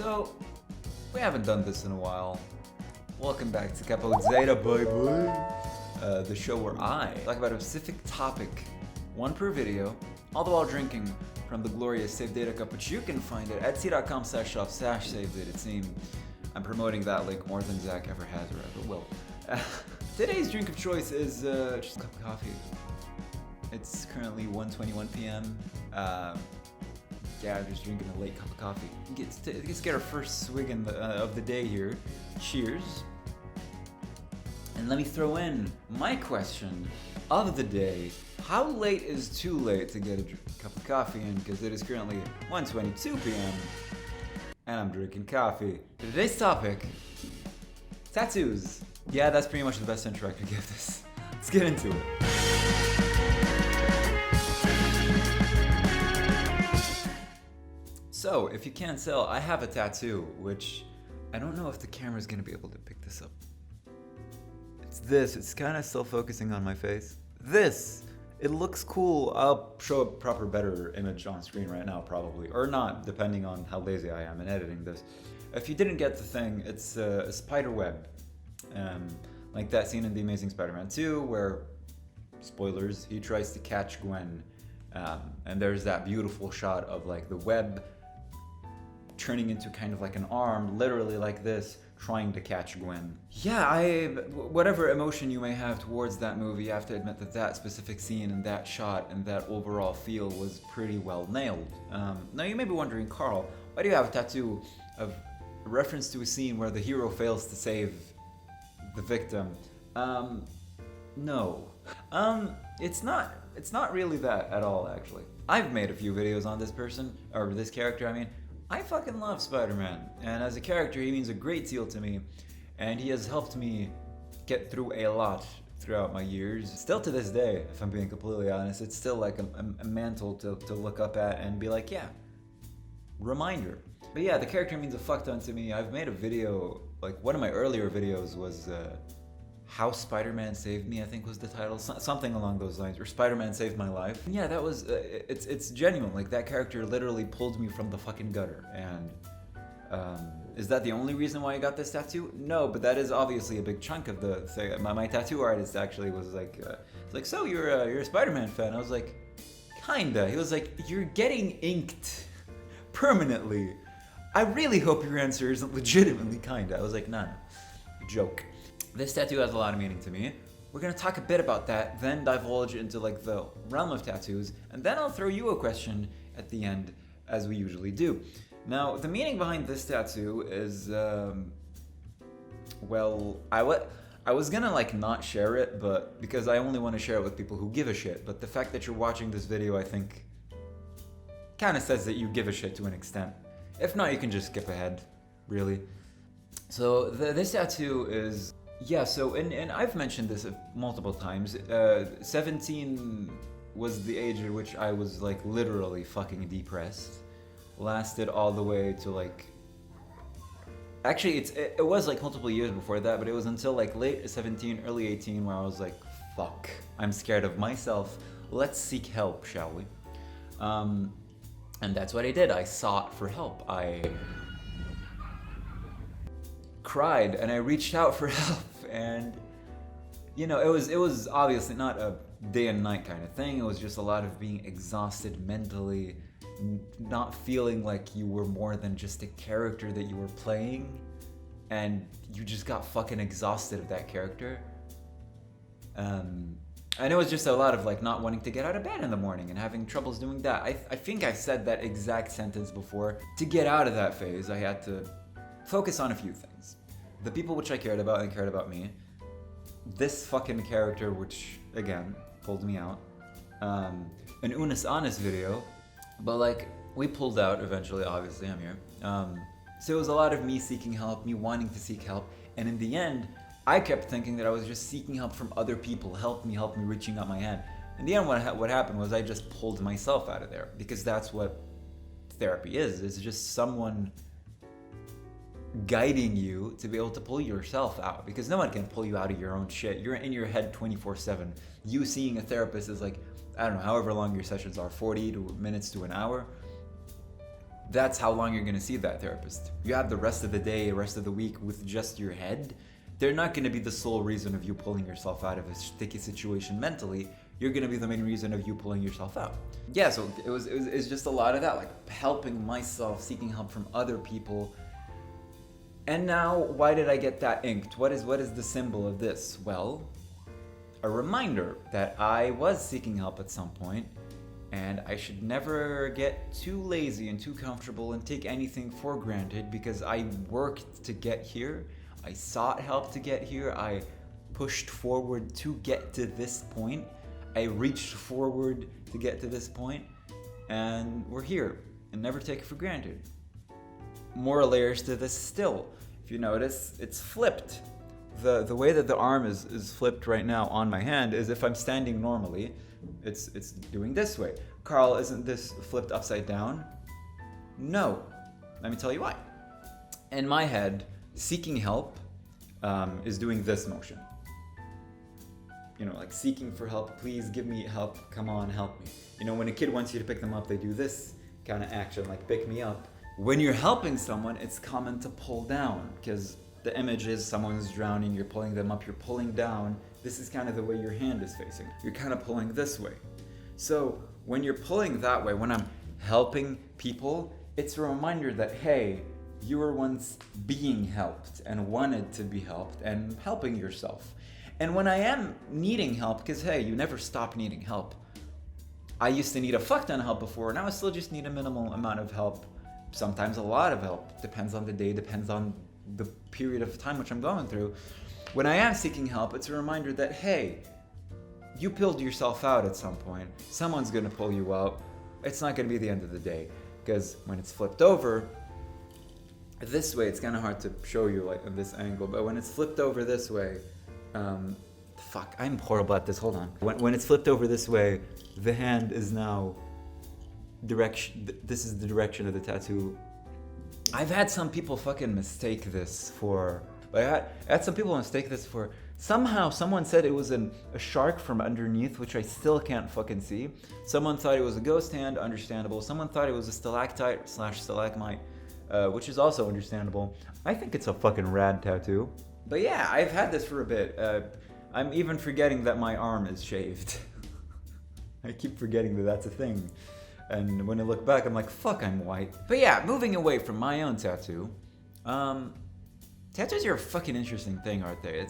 So, we haven't done this in a while. Welcome back to Capo Zeta, boy, the show where I talk about a specific topic, one per video, all the while drinking from the glorious Save Data Cup, which you can find at etsy.com/shop/SaveDataTeam. I'm promoting that link more than Zach ever has or ever will. Today's drink of choice is just a cup of coffee. It's currently 1:21 p.m. Yeah, I'm just drinking a late cup of coffee. Let's get our first swig of the day here. Cheers. And let me throw in my question of the day. How late is too late to get a cup of coffee in? Because it is currently 1:22 p.m. and I'm drinking coffee. Today's topic, tattoos. Yeah, that's pretty much the best intro I could give this. Let's get into it. So, if you can't tell, I have a tattoo, which I don't know if the camera's gonna be able to pick this up. It's kind of still focusing on my face. It looks cool. I'll show a better image on screen right now, probably. Or not, depending on how lazy I am in editing this. If you didn't get the thing, it's a spider web. Like that scene in The Amazing Spider-Man 2, where, spoilers, he tries to catch Gwen. And there's that beautiful shot of like the web turning into kind of like an arm, literally like this, trying to catch Gwen. Yeah, whatever emotion you may have towards that movie, you have to admit that that specific scene and that shot and that overall feel was pretty well nailed. Now you may be wondering, Carl, why do you have a tattoo of a reference to a scene where the hero fails to save the victim? No. It's not really that at all, actually. I've made a few videos on this person, or this character, I mean. I fucking love Spider-Man, and as a character, he means a great deal to me, and he has helped me get through a lot throughout my years. Still to this day, if I'm being completely honest, it's still like a mantle to look up at and be like, yeah, reminder. But yeah, the character means a fuck ton to me. I've made a video, like one of my earlier videos was How Spider-Man Saved Me, I think was the title, something along those lines, or Spider-Man Saved My Life. And yeah, that was, it's genuine, like that character literally pulled me from the fucking gutter, and is that the only reason why I got this tattoo? No, but that is obviously a big chunk of the thing. My tattoo artist actually was like, so you're a Spider-Man fan? I was like, kinda. He was like, you're getting inked permanently. I really hope your answer isn't legitimately kinda. I was like, no, joke. This tattoo has a lot of meaning to me. We're gonna talk a bit about that, then divulge into like the realm of tattoos, and then I'll throw you a question at the end, as we usually do. Now, the meaning behind this tattoo is, well, I was gonna like not share it, but because I only want to share it with people who give a shit. But the fact that you're watching this video, I think, kind of says that you give a shit to an extent. If not, you can just skip ahead, really. So this tattoo is. Yeah, so, and I've mentioned this multiple times, 17 was the age at which I was like literally fucking depressed. Lasted all the way to like, actually it was like multiple years before that, but it was until like late 17, early 18 where I was like, fuck, I'm scared of myself, let's seek help, shall we? And that's what I did, I sought for help. I cried and I reached out for help, and you know, it was obviously not a day and night kind of thing. It was just a lot of being exhausted mentally, not feeling like you were more than just a character that you were playing, and you just got fucking exhausted of that character. And it was just a lot of like not wanting to get out of bed in the morning and having troubles doing that. I think I've said that exact sentence before. To get out of that phase, I had to focus on a few things. The people which I cared about and cared about me. This fucking character which, again, pulled me out. An Unis Honest video. But like, we pulled out eventually, obviously, I'm here. So it was a lot of me seeking help, me wanting to seek help. And in the end, I kept thinking that I was just seeking help from other people. Help me, reaching out my hand. In the end, what happened was I just pulled myself out of there. Because that's what therapy is. It's just someone guiding you to be able to pull yourself out, because no one can pull you out of your own shit. You're in your head 24/7. You seeing a therapist is like, I don't know, however long your sessions are, 40 minutes to an hour. that's how long you're gonna see that therapist. You have the rest of the day, the rest of the week with just your head. They're not gonna be the sole reason of you pulling yourself out of a sticky situation mentally. You're gonna be the main reason of you pulling yourself out. Yeah, so it's just a lot of that, like helping myself, seeking help from other people. And now, why did I get that inked? What is the symbol of this? Well, a reminder that I was seeking help at some point, and I should never get too lazy and too comfortable and take anything for granted, because I worked to get here. I sought help to get here. I pushed forward to get to this point. I reached forward to get to this point, and we're here, and never take it for granted. More layers to this still. If you notice, it's flipped. The way that the arm is flipped right now on my hand is if I'm standing normally, it's doing this way. Carl, isn't this flipped upside down? No. Let me tell you why. In my head, seeking help is doing this motion. You know, like seeking for help, please give me help, come on, help me. You know, when a kid wants you to pick them up, they do this kind of action, like pick me up. When you're helping someone, it's common to pull down, because the image is someone's drowning, you're pulling them up, you're pulling down. This is kind of the way your hand is facing. You're kind of pulling this way. So when you're pulling that way, when I'm helping people, it's a reminder that, hey, you were once being helped and wanted to be helped and helping yourself. And when I am needing help, because hey, you never stop needing help. I used to need a fuck ton of help before, now I still just need a minimal amount of help. Sometimes a lot of help. Depends on the day, depends on the period of time which I'm going through. When I am seeking help, it's a reminder that, hey, you pulled yourself out at some point. Someone's gonna pull you out. It's not gonna be the end of the day. Because when it's flipped over, this way, it's kind of hard to show you like at this angle, but when it's flipped over this way, fuck, I'm horrible at this, hold on. When it's flipped over this way, the hand is now this is the direction of the tattoo. I've had some people fucking mistake this for, I had some people mistake this for, somehow someone said it was a shark from underneath, which I still can't fucking see. Someone thought it was a ghost hand, understandable. Someone thought it was a stalactite / stalagmite, which is also understandable. I think it's a fucking rad tattoo. But yeah, I've had this for a bit. I'm even forgetting that my arm is shaved. I keep forgetting that that's a thing. And when I look back, I'm like, fuck, I'm white. But yeah, moving away from my own tattoo, tattoos are a fucking interesting thing, aren't they?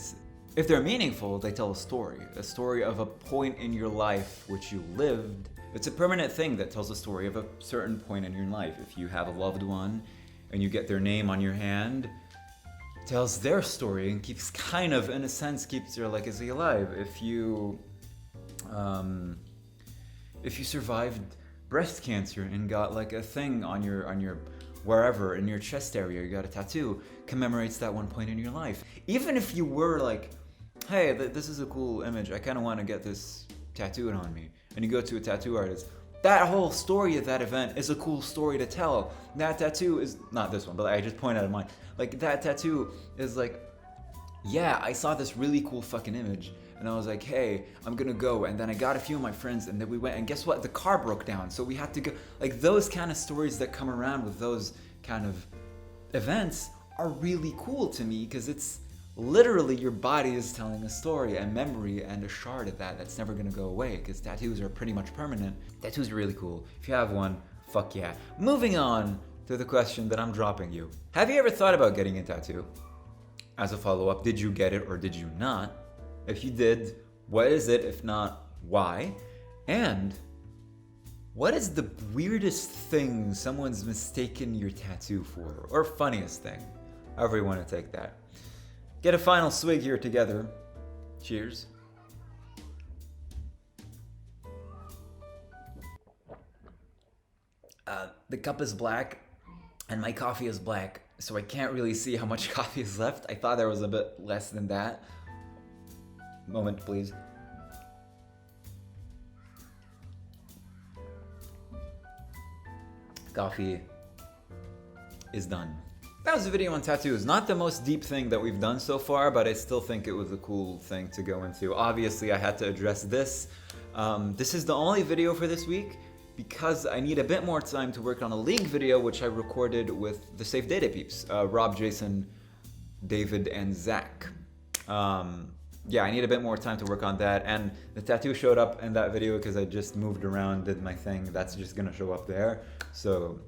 If they're meaningful, they tell a story of a point in your life which you lived. It's a permanent thing that tells a story of a certain point in your life. If you have a loved one and you get their name on your hand, it tells their story and keeps kind of, in a sense, keeps their legacy alive. If you survived breast cancer and got like a thing on your wherever in your chest area, you got a tattoo, commemorates that one point in your life. Even if you were like, hey, this is a cool image, I kind of want to get this tattooed on me, and you go to a tattoo artist, that whole story of that event is a cool story to tell. That tattoo is, not this one, but I just pointed out mine, like that tattoo is like, yeah, I saw this really cool fucking image, and I was like, hey, I'm gonna go. And then I got a few of my friends, and then we went, and guess what? The car broke down, so we had to go. Like, those kind of stories that come around with those kind of events are really cool to me, because it's literally your body is telling a story, a memory, and a shard of that's never gonna go away, because tattoos are pretty much permanent. Tattoos are really cool. If you have one, fuck yeah. Moving on to the question that I'm dropping you. Have you ever thought about getting a tattoo? As a follow-up, did you get it or did you not? If you did, what is it? If not, why? And what is the weirdest thing someone's mistaken your tattoo for? Or funniest thing? However you want to take that. Get a final swig here together. Cheers. The cup is black and my coffee is black, so I can't really see how much coffee is left. I thought there was a bit less than that. Moment, please. Coffee is done. That was a video on tattoos. Not the most deep thing that we've done so far, but I still think it was a cool thing to go into. Obviously, I had to address this. This is the only video for this week because I need a bit more time to work on a League video, which I recorded with the Safe Data peeps, Rob, Jason, David, and Zach. Yeah, I need a bit more time to work on that, and the tattoo showed up in that video because I just moved around, did my thing. That's just gonna show up there, so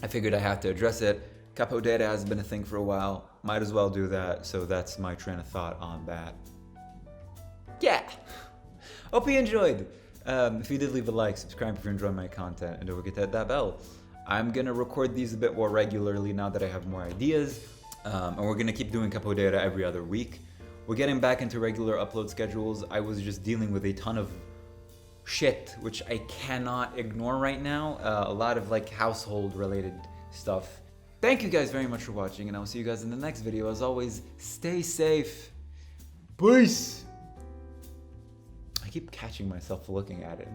I figured I have to address it. Capo data has been a thing for a while, might as well do that, so that's my train of thought on that. Yeah! Hope you enjoyed. If you did, leave a like, subscribe if you're enjoying my content, and don't forget to hit that bell. I'm gonna record these a bit more regularly now that I have more ideas, and we're gonna keep doing Capo data every other week. We're getting back into regular upload schedules. I was just dealing with a ton of shit, which I cannot ignore right now. A lot of like household related stuff. Thank you guys very much for watching, and I'll see you guys in the next video. As always, stay safe. Peace! I keep catching myself looking at it.